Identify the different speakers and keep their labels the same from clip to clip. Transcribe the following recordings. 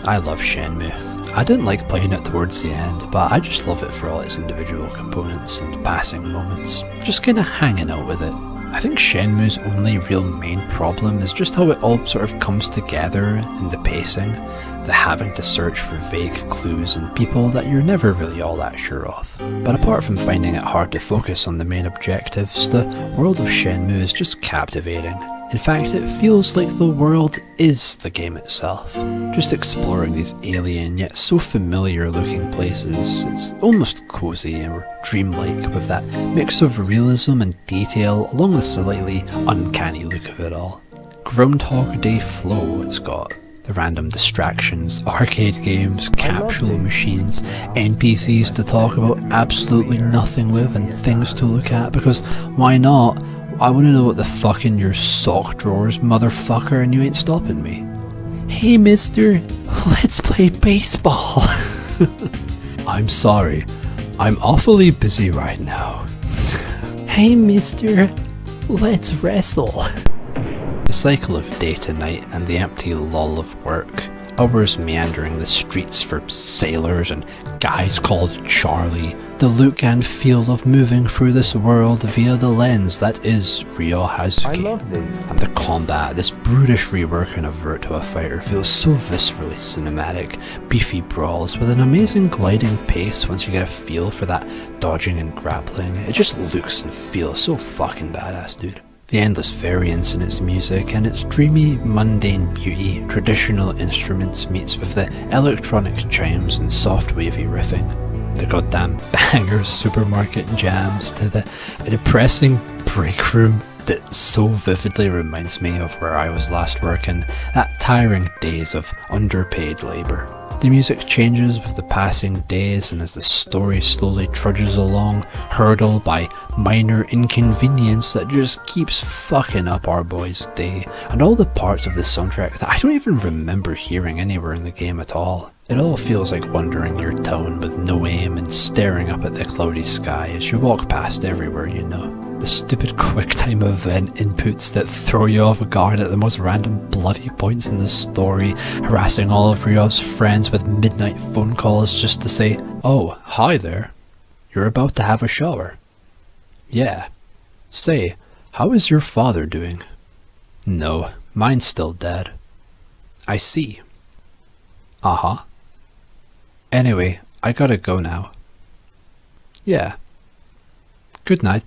Speaker 1: I love Shenmue. I didn't like playing it towards the end, but I just love it for all its individual components and passing moments, just kinda hanging out with it. I think Shenmue's only real main problem is just how it all sort of comes together in the pacing, the having to search for vague clues and people that you're never really all that sure of. But apart from finding it hard to focus on the main objectives, the world of Shenmue is just captivating. In fact, it feels like the world is the game itself. Just exploring these alien yet so familiar looking places, it's almost cozy or dreamlike with that mix of realism and detail along with the slightly uncanny look of it all. Groundhog Day flow it's got. The random distractions, arcade games, capsule machines, NPCs to talk about absolutely nothing with and things to look at because why not? I want to know what the fuck in your sock drawers, motherfucker, and you ain't stopping me. Hey mister, let's play baseball. I'm sorry, I'm awfully busy right now. Hey mister, let's wrestle. The cycle of day to night and the empty lull of work, hours meandering the streets for sailors and guys called Charlie, the look and feel of moving through this world via the lens that is Ryo Hazuki. And the combat, this brutish reworking of Virtua Fighter feels so viscerally cinematic, beefy brawls with an amazing gliding pace once you get a feel for that dodging and grappling. It just looks and feels so fucking badass, dude. The endless variance in its music and its dreamy, mundane beauty, traditional instruments meets with the electronic chimes and soft wavy riffing. The goddamn banger supermarket jams to the depressing break room that so vividly reminds me of where I was last working, that tiring days of underpaid labour. The music changes with the passing days and as the story slowly trudges along, hurdled by minor inconvenience that just keeps fucking up our boy's day, and all the parts of the soundtrack that I don't even remember hearing anywhere in the game at all. It all feels like wandering your town with no aim and staring up at the cloudy sky as you walk past everywhere you know. The stupid QuickTime event inputs that throw you off guard at the most random bloody points in the story, harassing all of Ryo's friends with midnight phone calls just to say, "Oh, hi there. You're about to have a shower." "Yeah. Say, how is your father doing?" "No, mine's still dead." "I see." "Uh-huh. Anyway, I gotta go now." "Yeah. Good night."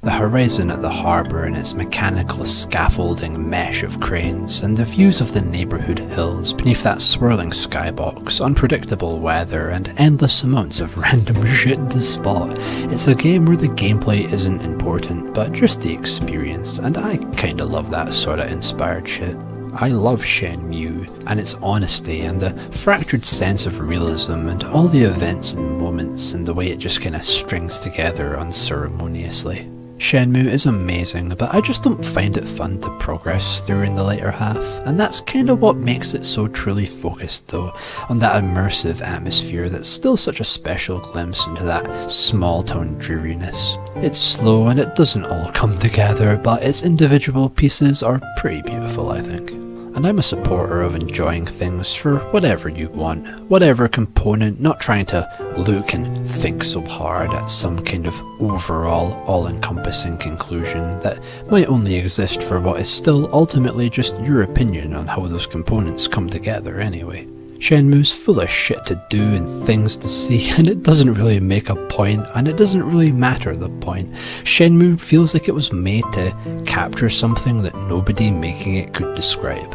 Speaker 1: The horizon at the harbour and its mechanical scaffolding mesh of cranes, and the views of the neighbourhood hills beneath that swirling skybox, unpredictable weather, and endless amounts of random shit to spot. It's a game where the gameplay isn't important, but just the experience, and I kinda love that sorta inspired shit. I love Shenmue, and its honesty, and the fractured sense of realism, and all the events and moments, and the way it just kinda strings together unceremoniously. Shenmue is amazing, but I just don't find it fun to progress through in the later half, and that's kinda what makes it so truly focused though, on that immersive atmosphere that's still such a special glimpse into that small town dreariness. It's slow and it doesn't all come together, but its individual pieces are pretty beautiful, I think. And I'm a supporter of enjoying things for whatever you want, whatever component, not trying to look and think so hard at some kind of overall, all-encompassing conclusion that might only exist for what is still ultimately just your opinion on how those components come together anyway. Shenmue's full of shit to do and things to see, and it doesn't really make a point, and it doesn't really matter the point. Shenmue feels like it was made to capture something that nobody making it could describe.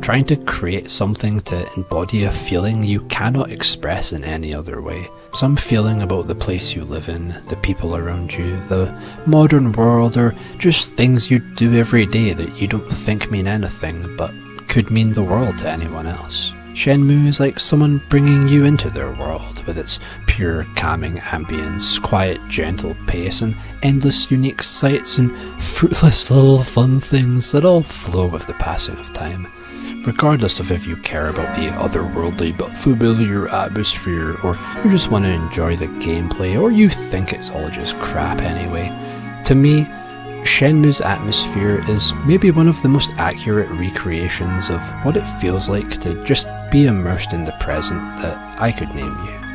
Speaker 1: Trying to create something to embody a feeling you cannot express in any other way. Some feeling about the place you live in, the people around you, the modern world, or just things you do every day that you don't think mean anything, but could mean the world to anyone else. Shenmue is like someone bringing you into their world, with its pure, calming ambience, quiet, gentle pace, and endless unique sights and fruitless little fun things that all flow with the passing of time. Regardless of if you care about the otherworldly but familiar atmosphere, or you just want to enjoy the gameplay, or you think it's all just crap anyway. To me, Shenmue's atmosphere is maybe one of the most accurate recreations of what it feels like to just be immersed in the present that I could name you.